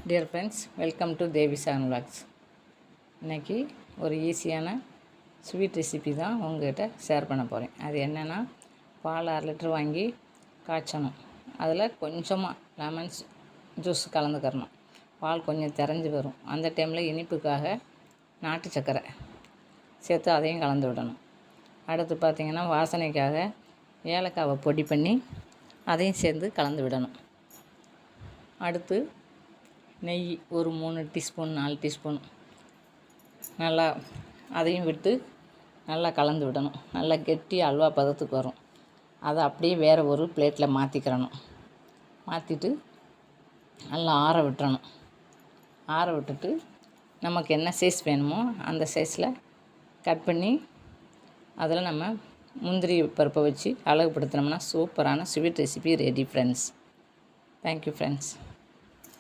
Dear friends, welcome to Devi Shan vlogs. இன்றைக்கி ஒரு ஈஸியான ஸ்வீட் ரெசிபி தான் உங்கள்கிட்ட ஷேர் பண்ண போகிறேன். அது என்னென்னா, பால் 1/2 லிட்டர் வாங்கி காய்ச்சணும். அதில் கொஞ்சமாக லெமன்ஸ் ஜூஸ் கலந்துக்கிறணும். பால் கொஞ்சம் திரஞ்சி வரும். அந்த டைமில் இனிப்புக்காக நாட்டு சர்க்கரை சேர்த்து அதையும் கலந்து விடணும். அடுத்து பார்த்திங்கன்னா, வாசனைக்காக ஏலக்காவை பொடி பண்ணி அதையும் சேர்ந்து கலந்து விடணும். அடுத்து நெய் ஒரு 3 டீஸ்பூன் 4 டீஸ்பூன் நல்லா அதையும் விட்டு நல்லா கலந்து விடணும். நல்லா கெட்டி அல்வா பதத்துக்கு வரும். அதை அப்படியே வேறு ஒரு பிளேட்டில் மாற்றிக்கிறணும். மாற்றிட்டு நல்லா ஆற விட்டுறணும். ஆற விட்டுட்டு நமக்கு என்ன சைஸ் வேணுமோ அந்த சைஸில் கட் பண்ணி அதில் நம்ம முந்திரி பருப்பை வச்சு அழகுபடுத்தினோம்னா சூப்பரான sweet recipe ready friends. Thank you friends.